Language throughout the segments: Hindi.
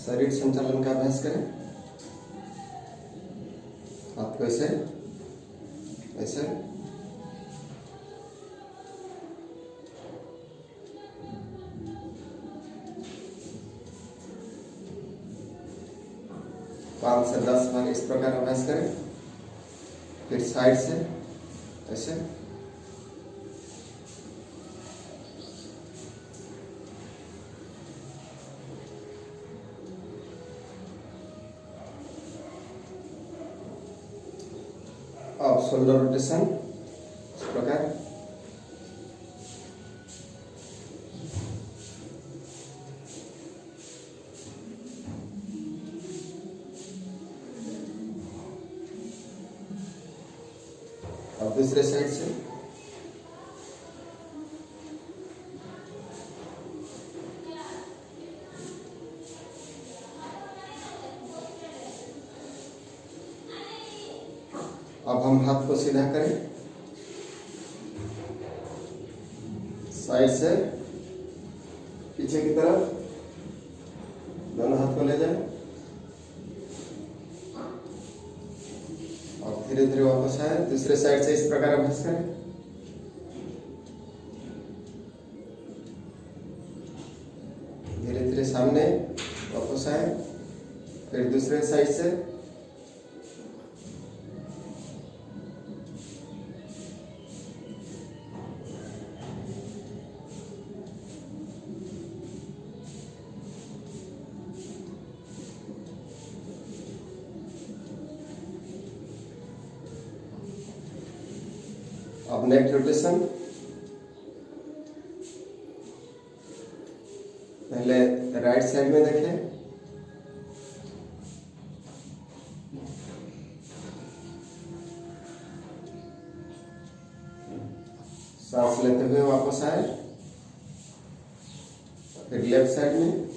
शरीर संचालन का अभ्यास करें। हाथ को ऐसे ऐसे, पाँच से 10 बार इस प्रकार अभ्यास करें। फिर साइड से ऐसे, अब शोल्डर रोटेशन इस प्रकार। अब दूसरे साइड से अब हम हाथ को सीधा करें, साइड से पीछे की तरफ दोनों हाथ को ले जाए और धीरे धीरे वापस आए। दूसरे साइड से इस प्रकार अभ्यास करें। धीरे धीरे सामने वापस आए, फिर दूसरे साइड से अब नेक रोटेशन। पहले राइट साइड में देखें, सांस लेते हुए वापस आए। फिर लेफ्ट साइड में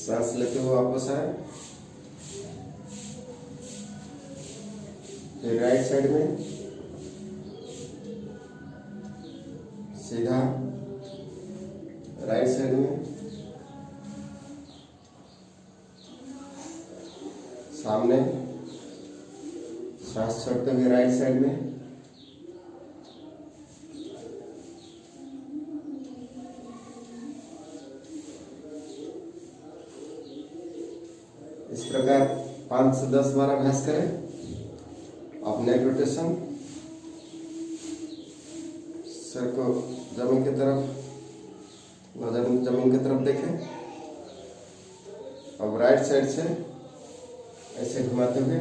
सांस लेते हुए वापस आए। फिर राइट साइड में सीधा राइट साइड में सामने सांस छोड़ते हुए राइट साइड में। इस प्रकार 5 से 10 बार अभ्यास करें। अब नेक रोटेशन, सर को जमीन की तरफ, नजर जमीन की तरफ देखें। अब राइट साइड से ऐसे घुमाते हुए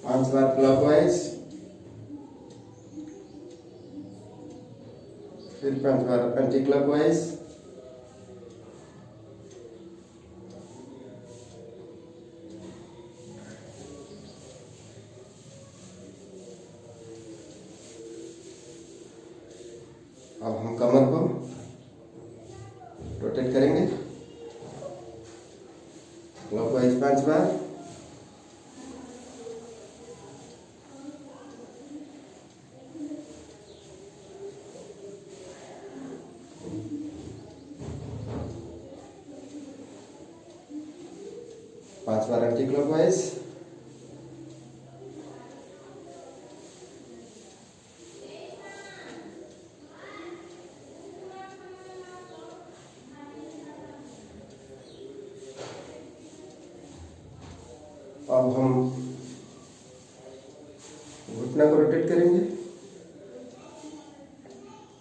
पांच बार क्लॉकवाइज, फिर 5 बार एंटी क्लॉकवाइज। अब हम कमर को रोटेट करेंगे क्लॉकवाइज 5 बार। पांच बार एंटी क्लॉकवाइज। अब हम घुटना को रोटेट करेंगे।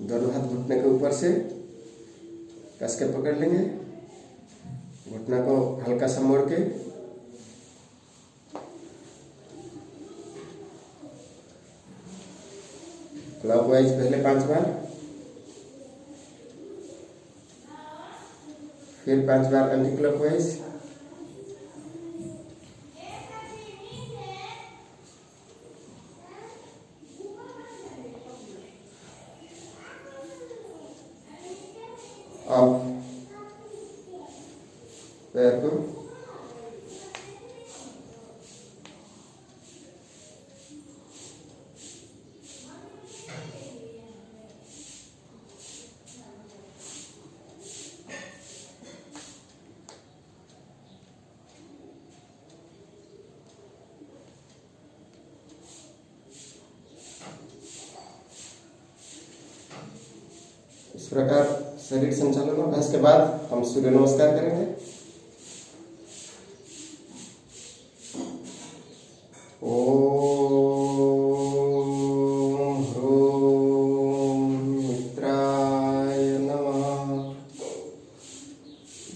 दोनों हाथ घुटने के ऊपर से कस के पकड़ लेंगे। घुटना को हल्का सा मोड़ के क्लॉकवाइज पहले 5 बार, फिर 5 बार एंटी क्लॉकवाइज। अब पैर को इस प्रकार शरीर संचालन अभ्यास के बाद हम सूर्य नमस्कार करेंगे। ओम ह्रूम मित्राय नमः।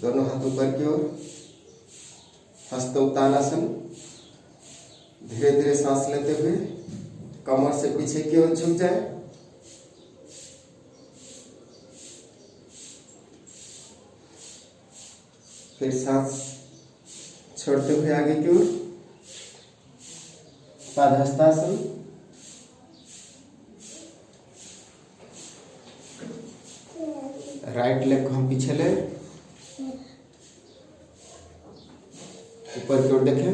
दोनों हाथ ऊपर की ओर, हस्त उत्तानासन। धीरे धीरे सांस लेते हुए कमर से पीछे की ओर झुक जाए। फिर सांस छोड़ते हुए आगे की ओर, पादहस्तासन। राइट लेग को हम पीछे ले, ऊपर की ओर देखें,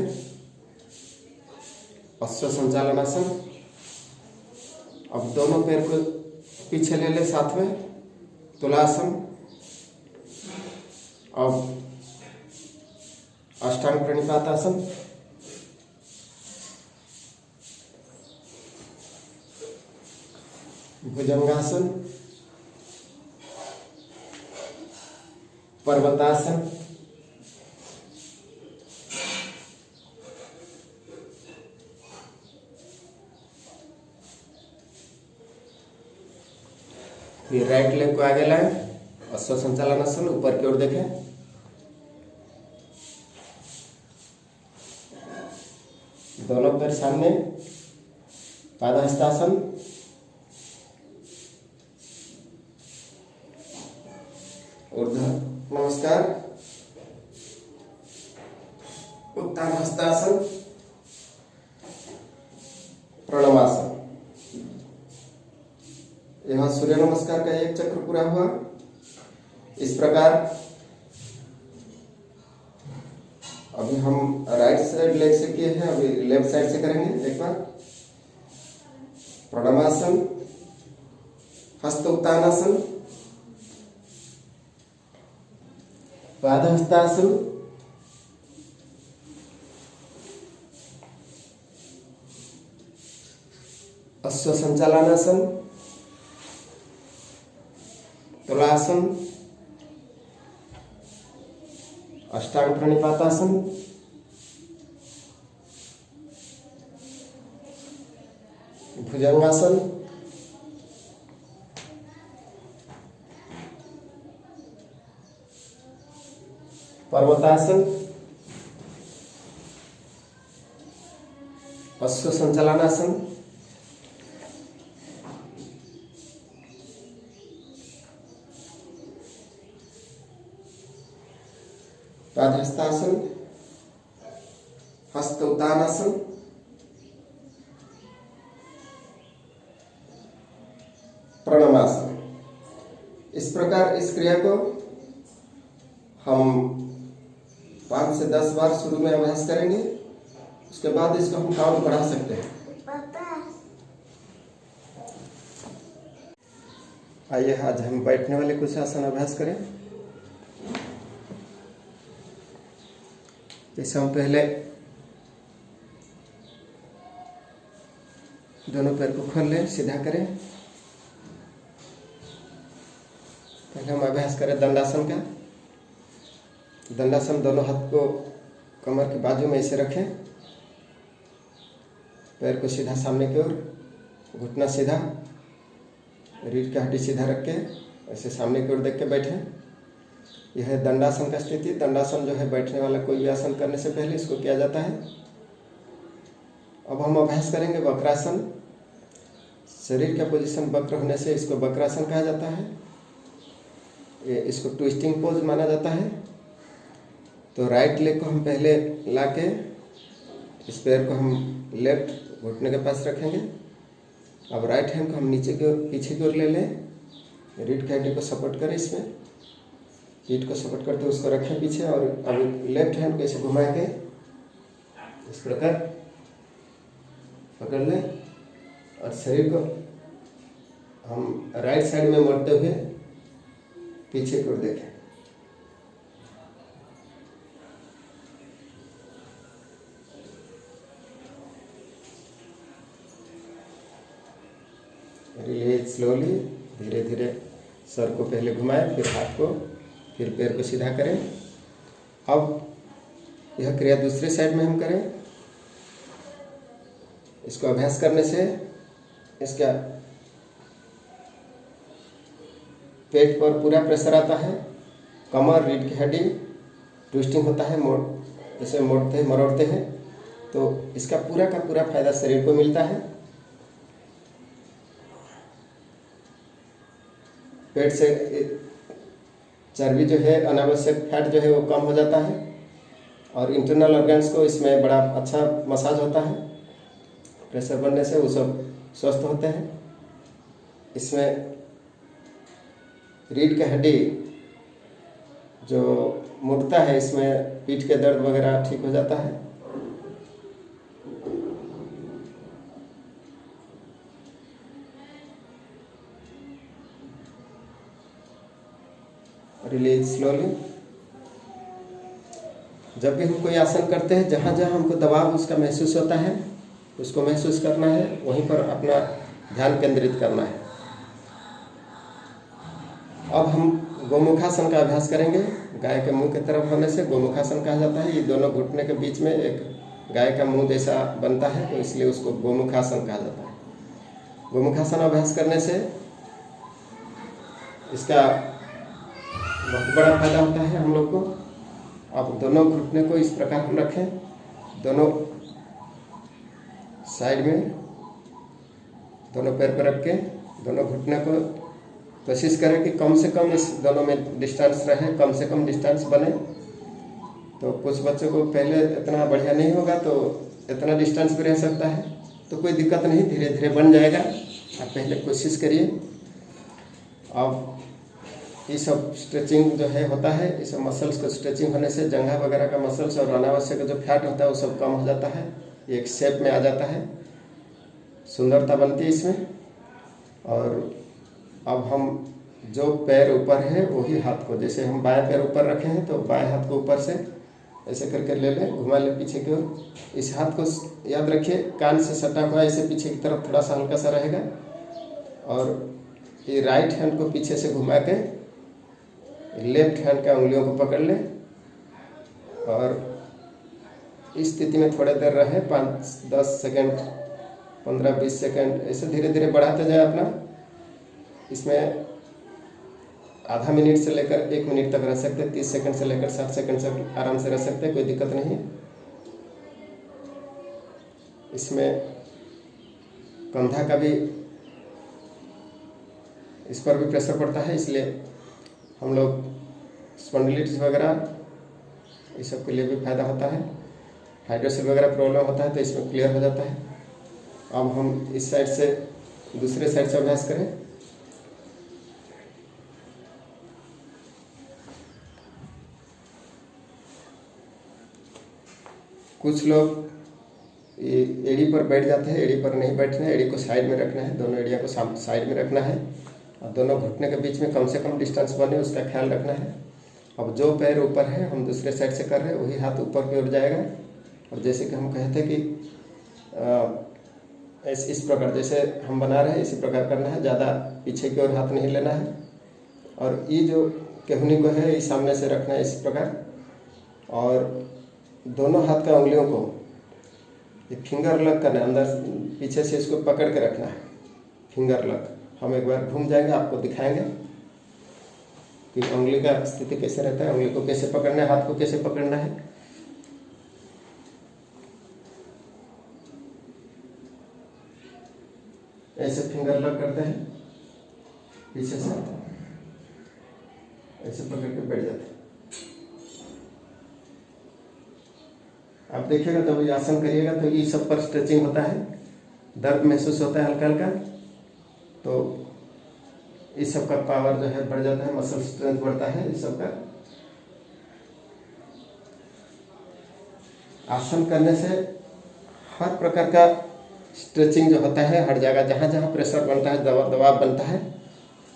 अश्व संचालनासन। अब दोनों पैर को पीछे ले ले साथ में, तुलासन। अब अष्टांग प्रणिपातासन। भुजंगासन, पर्वतासन, फिर राइट लेग को आगे लाए, अश्व संचालनासन। ऊपर की ओर देखें, दोनों पैर सामने, पादहस्तासन। ऊर्ध्व नमस्कार, उत्तान हस्तासन, प्रणमासन। यह सूर्य नमस्कार का एक चक्र पूरा हुआ। इस प्रकार अभी हम राइट साइड लेग से किए हैं, अभी लेफ्ट साइड से करेंगे एक बार। प्रणमासन, हस्त उत्तानासन, पादहस्तासन, अश्व संचालनासन, तुलासन, अष्टांग प्रणिपातासन, भुजंगासन, पर्वतासन, अश्व संचालनासन, पादहस्तासन, हस्त उत्तानासन, प्रणमासन। इस प्रकार इस क्रिया को हम 5 से 10 बार शुरू में अभ्यास करेंगे। उसके बाद इसको हम काउंट बढ़ा सकते हैं। आइए आज हम बैठने वाले कुछ आसन अभ्यास करें। जैसे हम पहले दोनों पैर को खोल लें, सीधा करें। पहले हम अभ्यास करें दंडासन का। दंडासन, दोनों हाथ को कमर के बाजू में ऐसे रखें, पैर को सीधा सामने की ओर, घुटना सीधा, रीढ़ की हड्डी सीधा रख के ऐसे सामने की ओर देख के बैठें। यह है दंडासन का स्थिति। दंडासन जो है बैठने वाला कोई भी आसन करने से पहले इसको किया जाता है। अब हम अभ्यास करेंगे वक्रासन। शरीर का पोजीशन वक्र होने से इसको वक्रासन कहा जाता है। इसको ट्विस्टिंग पोज माना जाता है। तो राइट लेग को हम पहले लाके इस पैर को हम लेफ्ट घुटने के पास रखेंगे। अब राइट हैंड को हम नीचे की ओर, पीछे की ओर ले लें, रीढ़ की हड्डी को सपोर्ट करें इसमें। पीठ को सपोर्ट करते उसको रखें पीछे, और अभी लेफ्ट हैंड को ऐसे घुमा के इस प्रकार पकड़ लें और शरीर को हम राइट साइड में मोड़ते हुए पीछे की ओर देखें। रिलीज स्लोली, धीरे धीरे सर को पहले घुमाएं, फिर हाथ को, फिर पैर को सीधा करें। अब यह क्रिया दूसरे साइड में हम करें। इसको अभ्यास करने से इसका पेट पर पूरा प्रेशर आता है, कमर, रीढ़ की हड्डी ट्विस्टिंग होता है, जैसे मोड़ते हैं मरोड़ते हैं, तो इसका पूरा का पूरा फायदा शरीर को मिलता है। पेट से चर्बी जो है, अनावश्यक फैट जो है वो कम हो जाता है, और इंटरनल ऑर्गन्स को इसमें बड़ा अच्छा मसाज होता है। प्रेशर बनने से वो सब स्वस्थ होते हैं। इसमें रीढ़ की हड्डी जो मुड़ता है, इसमें पीठ के दर्द वगैरह ठीक हो जाता है। Release slowly. जब भी हम कोई आसन करते हैं, जहाँ जहाँ हमको दबाव उसका महसूस होता है, उसको महसूस करना है, वहीं पर अपना ध्यान केंद्रित करना है। अब हम गोमुखासन का अभ्यास करेंगे। गाय के मुंह की तरफ होने से गोमुखासन कहा जाता है। ये दोनों घुटने के बीच में एक गाय का मुंह जैसा बनता है, तो इसलिए उसको गोमुखासन कहा जाता है। गोमुखासन अभ्यास करने से इसका बहुत बड़ा फायदा होता है हम लोग को। अब दोनों घुटने को इस प्रकार हम रखें, दोनों साइड में, दोनों पैर पर रख के दोनों घुटने को कोशिश करें कि कम से कम इस दोनों में डिस्टेंस रहे, कम से कम डिस्टेंस बने। तो कुछ बच्चों को पहले इतना बढ़िया नहीं होगा, तो इतना डिस्टेंस भी रह सकता है, तो कोई दिक्कत नहीं, धीरे धीरे बन जाएगा। आप पहले कोशिश करिए। अब ये सब स्ट्रेचिंग जो है होता है, इस मसल्स को स्ट्रेचिंग होने से जंघा वगैरह का मसल्स और अनावश्यक जो फैट होता है वो सब कम हो जाता है, एक शेप में आ जाता है, सुंदरता बनती है इसमें। और अब हम जो पैर ऊपर है वही हाथ को, जैसे हम बाएं पैर ऊपर रखे हैं तो बाएं हाथ को ऊपर से ऐसे करके ले लें, घुमा लें पीछे की ओर। इस हाथ को याद रखिए कान से सटा हुआ ऐसे पीछे की तरफ थोड़ा सा हल्का सा रहेगा, और ये राइट हैंड को पीछे से घुमा के लेफ्ट हैंड का उंगलियों को पकड़ लें, और इस स्थिति में थोड़ी देर रहे, 5-10 सेकेंड, 15-20 सेकेंड, ऐसे धीरे धीरे बढ़ाते जाए अपना। इसमें आधा मिनट से लेकर 1 मिनट तक रह सकते हैं, 30 सेकंड से लेकर 60 सेकंड तक आराम से रह सकते हैं, कोई दिक्कत नहीं है। इसमें कंधा का भी, इस पर भी प्रेशर पड़ता है, इसलिए हम लोग स्पॉन्डिलिटिस वगैरह इस सब के लिए भी फायदा होता है। हाइड्रोसिल वगैरह प्रॉब्लम होता है तो इसमें क्लियर हो जाता है। अब हम इस साइड से दूसरे साइड से अभ्यास करें। कुछ लोग ये एड़ी पर बैठ जाते हैं, एड़ी पर नहीं बैठना है, एड़ी को साइड में रखना है, दोनों एड़िया को साइड में रखना है, और दोनों घुटने के बीच में कम से कम डिस्टेंस बने उसका ख्याल रखना है। अब जो पैर ऊपर है हम दूसरे साइड से कर रहे हैं, वही हाथ ऊपर की ओर जाएगा। और जैसे कि हम कहते हैं कि इस प्रकार जैसे हम बना रहे हैं इसी प्रकार करना है, ज़्यादा पीछे की ओर हाथ नहीं लेना है। और ये जो केहूनी को है ये सामने से रखना है इस प्रकार, और दोनों हाथ का उंगलियों को ये फिंगर लग करना है, अंदर पीछे से इसको पकड़ के रखना है, फिंगर लग। हम एक बार घूम जाएंगे, आपको दिखाएंगे कि उंगली का स्थिति कैसे रहता है, उंगली को कैसे पकड़ना है, हाथ को कैसे पकड़ना है। ऐसे फिंगर लग करते हैं, पीछे से ऐसे पकड़ के बैठ जाते हैं। आप देखिएगा जब ये आसन करिएगा तो ये सब पर स्ट्रेचिंग होता है, दर्द महसूस होता है हल्का हल्का, तो इस सब का पावर जो है बढ़ जाता है, मसल स्ट्रेंथ बढ़ता है इस सब का। आसन करने से हर प्रकार का स्ट्रेचिंग जो होता है, हर जगह जहाँ जहाँ प्रेशर बनता है, दबाव बनता है,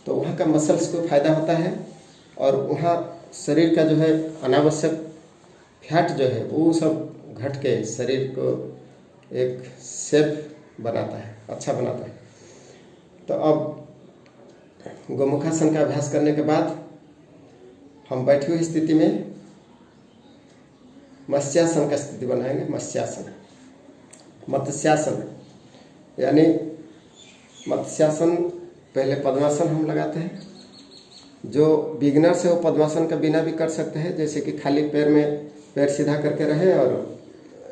तो वहाँ का मसल्स को फायदा होता है और वहाँ शरीर का जो है अनावश्यक फैट जो है वो सब घट के शरीर को एक शेप बनाता है, अच्छा बनाता है। तो अब गोमुखासन का अभ्यास करने के बाद हम बैठी हुई स्थिति में मत्स्यासन का स्थिति बनाएंगे। मत्स्यासन, मत्स्यासन यानी मत्स्यासन, पहले पद्मासन हम लगाते हैं। जो बिगिनर से वो पद्मासन का बिना भी कर सकते हैं, जैसे कि खाली पैर में पैर सीधा करके रहे और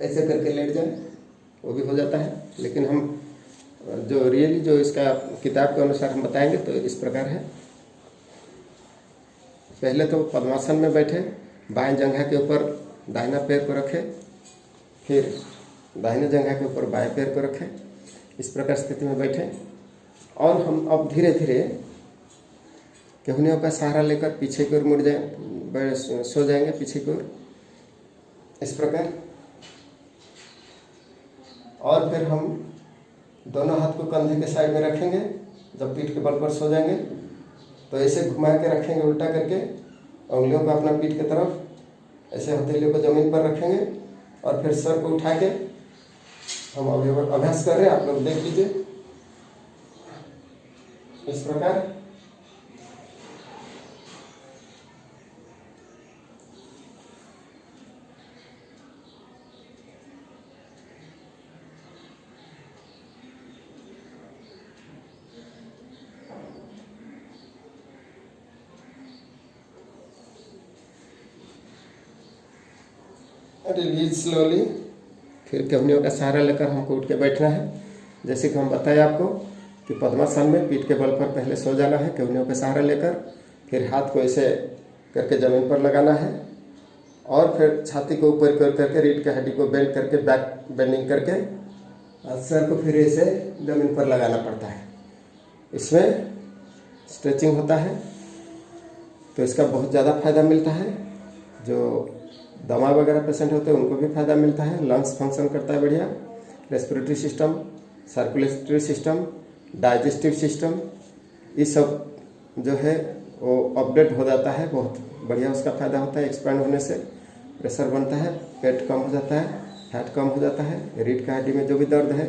ऐसे करके लेट जाए, वो भी हो जाता है। लेकिन हम जो रियली जो इसका किताब के अनुसार हम बताएंगे तो इस प्रकार है। पहले तो पद्मासन में बैठे, बाएं जंघा के ऊपर दाहिना पैर को रखे, फिर दाहिने जंघा के ऊपर बाएं पैर को रखें। इस प्रकार स्थिति में बैठे और हम अब धीरे धीरे केहनियों का सहारा लेकर पीछे की ओर मुड़ जाए, सो जाएंगे पीछे की ओर, इस प्रकार। और फिर हम दोनों हाथ को कंधे के साइड में रखेंगे। जब पीठ के बल पर सो जाएंगे तो ऐसे घुमा के रखेंगे, उल्टा करके उंगलियों को अपना पीठ की तरफ, ऐसे हथेलियों को जमीन पर रखेंगे और फिर सर को उठा के हम अभ्यास कर रहे हैं, आप लोग देख लीजिए इस प्रकार। Release slowly. फिर केहनियों का सहारा लेकर हमको उठ के बैठना है। जैसे कि हम बताए आपको कि पद्मासन में पीठ के बल पर पहले सो जाना है केहनियों का सहारा लेकर, फिर हाथ को ऐसे करके ज़मीन पर लगाना है और फिर छाती को ऊपर कर करके रीढ़ की हड्डी को बेंड करके बैक बेंडिंग करके सर को फिर ऐसे ज़मीन पर लगाना पड़ता है। इसमें स्ट्रेचिंग होता है तो इसका बहुत ज़्यादा फायदा मिलता है। जो दमा वगैरह पेशेंट होते हैं उनको भी फायदा मिलता है। लंग्स फंक्शन करता है बढ़िया, respiratory system, circulatory system, digestive system, ये सब जो है वो अपडेट हो जाता है, बहुत बढ़िया उसका फायदा होता है। एक्सपैंड होने से प्रेशर बनता है, पेट कम हो जाता है, फैट कम हो जाता है, रीढ़ की हड्डी में जो भी दर्द है,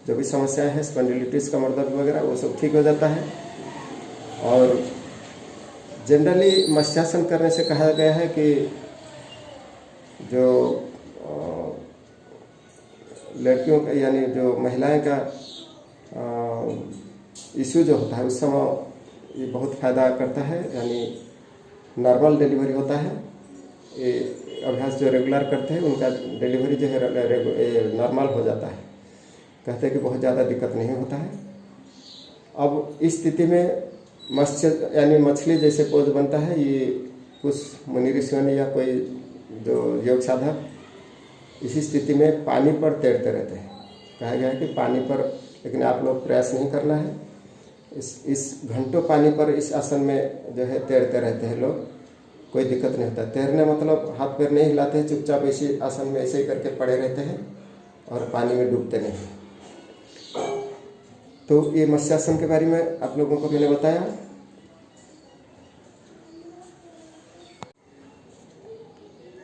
जो भी समस्याएं हैं, स्पॉन्डिलिटिस, कमर दर्द वगैरह, वो सब ठीक हो जाता है। और जनरली मत्स्यासन करने से कहा गया है कि जो लड़कियों का यानी जो महिलाएं का इशू जो होता है उस समय ये बहुत फ़ायदा करता है, यानी नॉर्मल डिलीवरी होता है। ये अभ्यास जो रेगुलर करते हैं उनका डिलीवरी जो है नॉर्मल हो जाता है, कहते हैं कि बहुत ज़्यादा दिक्कत नहीं होता है। अब इस स्थिति में मत्स्य यानी मछली जैसे पोज बनता है, ये कुछ मुनि ऋषियों ने या कोई जो योग साधक इसी स्थिति में पानी पर तैरते रहते हैं। कहा गया है कि पानी पर, लेकिन आप लोग प्रयास नहीं करना है। इस घंटों पानी पर इस आसन में जो है तैरते रहते हैं लोग, कोई दिक्कत नहीं होता। तैरने मतलब हाथ पैर नहीं हिलाते हैं, चुपचाप इसी आसन में ऐसे ही करके पड़े रहते हैं और पानी में डूबते नहीं। तो ये मत्स्यासन के बारे में आप लोगों को मैंने बताया।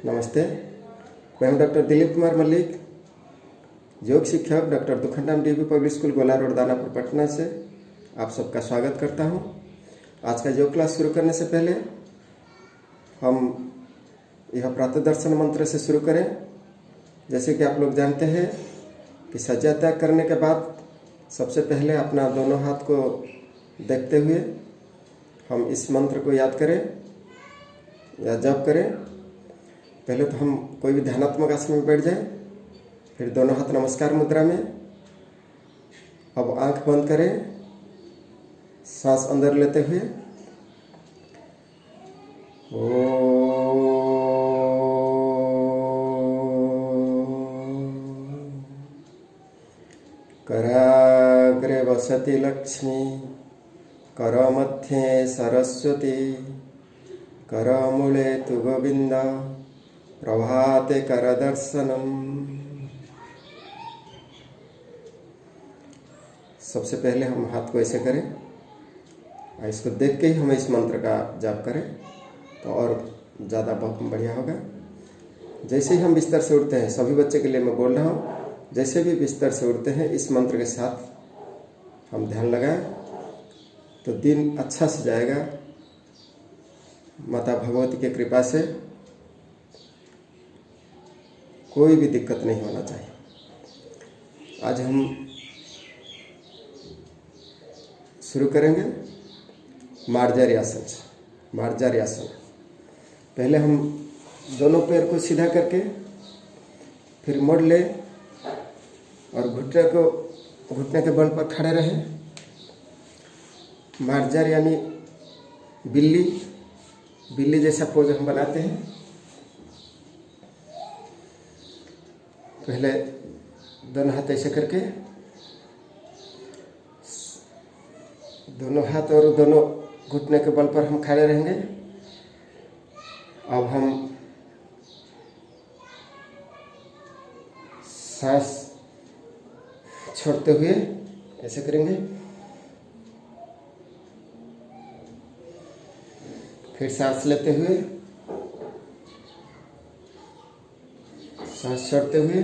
नमस्ते, मैं हूं डॉक्टर दिलीप कुमार मल्लिक, योग शिक्षक डॉक्टर दुखंडाम डीबी पब्लिक स्कूल गोला रोड दानापुर पटना से आप सबका स्वागत करता हूं। आज का योग क्लास शुरू करने से पहले हम यह प्रातः दर्शन मंत्र से शुरू करें। जैसे कि आप लोग जानते हैं कि सज्जा त्याग करने के बाद सबसे पहले अपना दोनों हाथ को देखते हुए हम इस मंत्र को याद करें या जप करें। पहले तो हम कोई भी ध्यानात्मक आसन में बैठ जाएं, फिर दोनों हाथ नमस्कार मुद्रा में। अब आंख बंद करें, सांस अंदर लेते हुए कराग्रे वसति लक्ष्मी, करमध्ये सरस्वती, करमूले तु गोविंद, प्रभाते करदर्शनम। सबसे पहले हम हाथ को ऐसे करें और इसको देख के ही हम इस मंत्र का जाप करें तो और ज़्यादा बहुत बढ़िया होगा। जैसे ही हम बिस्तर से उठते हैं, सभी बच्चे के लिए मैं बोल रहा हूँ, जैसे भी बिस्तर से उठते हैं इस मंत्र के साथ हम ध्यान लगाएं तो दिन अच्छा से जाएगा। माता भगवती की कृपा से कोई भी दिक्कत नहीं होना चाहिए। आज हम शुरू करेंगे मार्जरी आसन से। मार्जरी आसन, पहले हम दोनों पैर को सीधा करके फिर मोड़ ले और घुटने के बल पर खड़े रहें। मार्जर यानी बिल्ली जैसा पोज हम बनाते हैं। पहले दोनों हाथ ऐसे करके, दोनों हाथ और दोनों घुटने के बल पर हम खड़े रहेंगे। अब हम सांस छोड़ते हुए ऐसे करेंगे, फिर सांस लेते हुए, सांस छोड़ते हुए,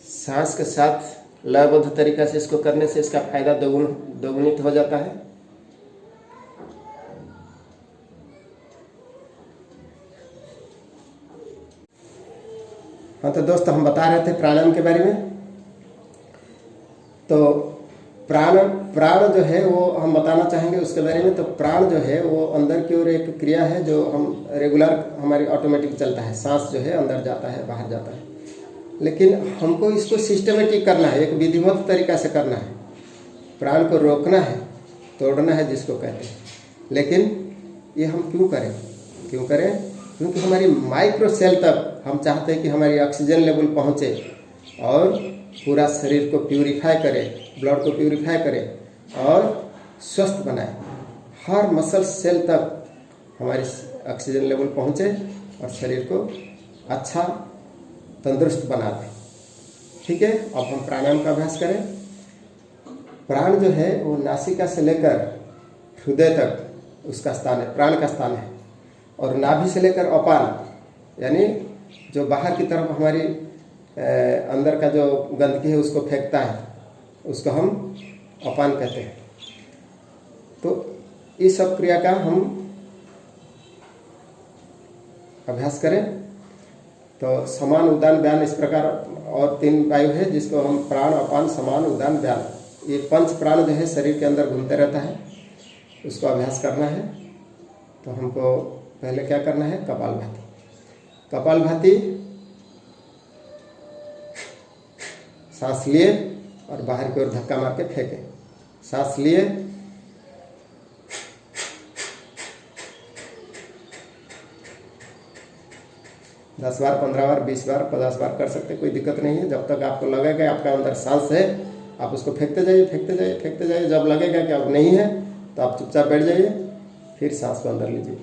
सांस के साथ लयबद्ध तरीका से इसको करने से इसका फायदा दोगुणित हो जाता है। हाँ तो दोस्तों, हम बता रहे थे प्राणायाम के बारे में। तो प्राण जो है वो हम बताना चाहेंगे उसके बारे में। तो प्राण जो है वो अंदर की ओर एक क्रिया है जो हम रेगुलर हमारी ऑटोमेटिक चलता है। सांस जो है अंदर जाता है, बाहर जाता है, लेकिन हमको इसको सिस्टमेटिक करना है, एक विधिवत तरीका से करना है। प्राण को रोकना है, तोड़ना है जिसको कहते हैं। लेकिन ये हम क्यों करें? क्योंकि हमारी माइक्रो सेल तक हम चाहते हैं कि हमारी ऑक्सीजन लेवल पहुँचे और पूरा शरीर को प्यूरिफाई करे, ब्लड को प्यूरिफाई करे और स्वस्थ बनाए। हर मसल सेल तक हमारी ऑक्सीजन लेवल पहुँचे और शरीर को अच्छा तंदुरुस्त बना दें। ठीक है, अब हम प्राणायाम का अभ्यास करें। प्राण जो है वो नासिका से लेकर हृदय तक उसका स्थान है, प्राण का स्थान है। और नाभि से लेकर अपान यानी जो बाहर की तरफ हमारी अंदर का जो गंदगी है उसको फेंकता है, उसको हम अपान कहते हैं। तो इस सब क्रिया का हम अभ्यास करें। तो समान उदान व्यान इस प्रकार और 3 वायु है जिसको हम प्राण, अपान, समान, उदान, व्यान, ये 5 प्राण जो है शरीर के अंदर घूमते रहता है, उसको अभ्यास करना है। तो हमको पहले क्या करना है? कपालभाति सांस लिए और बाहर की ओर धक्का मार के फेंके। सांस लिए, दस बार, 15 बार, 20 बार, 50 बार कर सकते, कोई दिक्कत नहीं है। जब तक आपको लगेगा आपका अंदर सांस है, आप उसको फेंकते जाइए। जब लगेगा कि अब नहीं है तो आप चुपचाप बैठ जाइए, फिर सांस को अंदर लीजिए,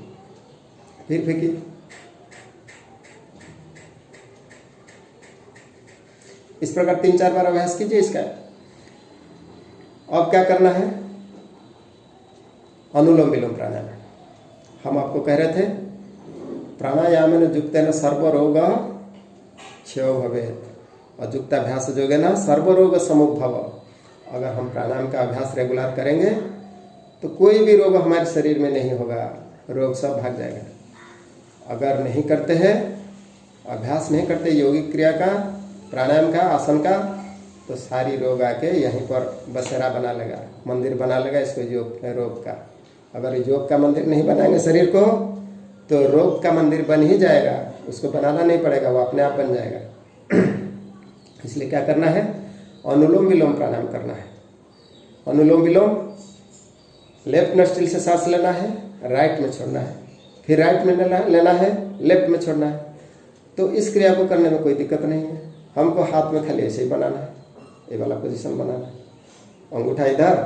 फिर फेंकिए। इस प्रकार 3-4 बार अभ्यास कीजिए इसका। अब क्या करना है? अनुलोम विलोम प्राणायाम। हम आपको कह रहे थे प्राणायामेन युक्तेन सर्वरोग क्षयो भवेत्, और युक्ताभ्यास योगेन सर्वरोग समुद्भव। अगर हम प्राणायाम का अभ्यास रेगुलर करेंगे तो कोई भी रोग हमारे शरीर में नहीं होगा, रोग सब भाग जाएगा। अगर नहीं करते हैं, अभ्यास नहीं करते योगिक क्रिया का, प्राणायाम का, आसन का, तो सारी रोग आके यहीं पर बसेरा बना लेगा, मंदिर बना लेगा इसको रोग का। अगर योग का मंदिर नहीं बनाएंगे शरीर को तो रोग का मंदिर बन ही जाएगा, उसको बनाना नहीं पड़ेगा, वो अपने आप बन जाएगा। इसलिए क्या करना है, अनुलोम विलोम प्राणायाम करना है। अनुलोम विलोम लेफ्ट नोस्ट्रिल से सांस लेना है, राइट में छोड़ना है, फिर राइट में लेना है, लेफ्ट में छोड़ना है। तो इस क्रिया को करने में कोई दिक्कत नहीं है। हमको हाथ में खाली ऐसे ही बनाना है, ये वाला पोजीशन बनाना है। अंगूठा इधर,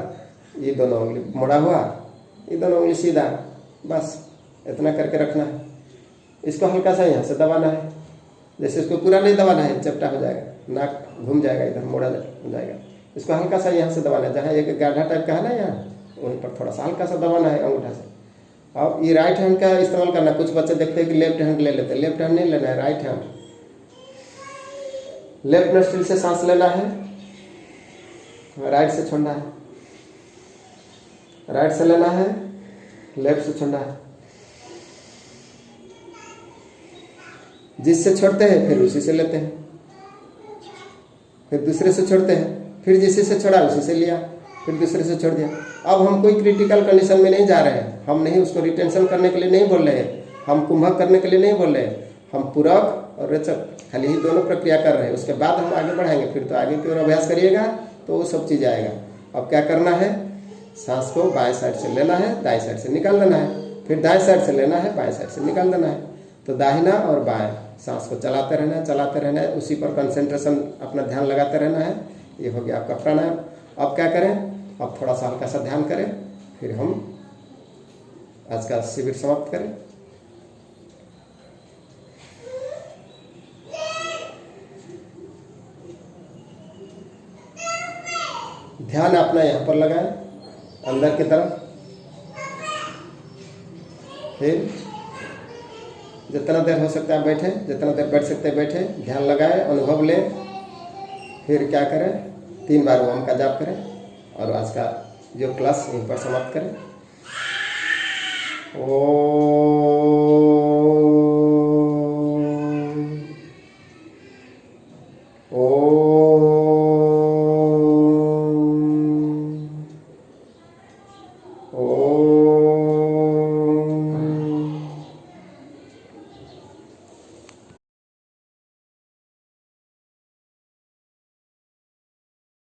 ये दोनों उंगली मोड़ा हुआ, ये दोनों उंगली सीधा, बस इतना करके रखना है। इसको हल्का सा यहाँ से दबाना है, जैसे इसको पूरा नहीं दबाना है, चपटा हो जाएगा, नाक घूम जाएगा, इधर मोड़ा हो जाएगा। इसको हल्का सा यहाँ से दबाना है, जहाँ एक गाढ़ा टाइप का है ना यहाँ, वहीं पर थोड़ा सा हल्का सा दबाना है अंगूठा से। अब ये राइट हैंड का इस्तेमाल करना। कुछ बच्चे देखते हैं कि लेफ्ट हैंड ले लेते हैं, लेफ्ट हैंड नहीं लेना है, राइट हैंड। लेफ्ट नोस्ट्रिल से सांस लेना है, राइट से छोड़ना है, राइट से लेना है, लेफ्ट से छोड़ना है। जिससे छोड़ते हैं फिर उसी से लेते हैं, फिर दूसरे से छोड़ते हैं, फिर जिसी से छोड़ा उसी से लिया, फिर दूसरे से छोड़ दिया। अब हम कोई क्रिटिकल कंडीशन में नहीं जा रहे हैं, हम नहीं उसको रिटेंशन करने के लिए नहीं बोल रहे हैं, हम कुंभक करने के लिए नहीं बोल रहे हैं, हम पूरक और रेचक खाली ही दोनों प्रक्रिया कर रहे हैं। उसके बाद हम आगे बढ़ाएंगे, फिर तो आगे की ओर अभ्यास करिएगा तो वो सब चीज़ आएगा। अब क्या करना है, सांस को बाएं साइड से लेना है, दाएं साइड से निकाल देना है, फिर दाएं साइड से लेना है, बाएं साइड से निकाल देना है। तो दाहिना और बाएं सांस को चलाते रहना है, चलाते रहना है, उसी पर कंसंट्रेशन अपना ध्यान लगाते रहना है। ये हो गया आपका प्राणायाम। अब क्या करें, अब थोड़ा सा हल्का सा ध्यान करें, फिर हम आज का शिविर समाप्त करें। ध्यान अपना यहाँ पर लगाएं, अंदर की तरफ। फिर जितना देर हो सकता है बैठे, जितना देर बैठ सकते हैं बैठे, ध्यान लगाएं, अनुभव लें। फिर क्या करें, 3 बार ओम का जाप करें और आज का जो क्लास यहीं पर समाप्त करें। ओम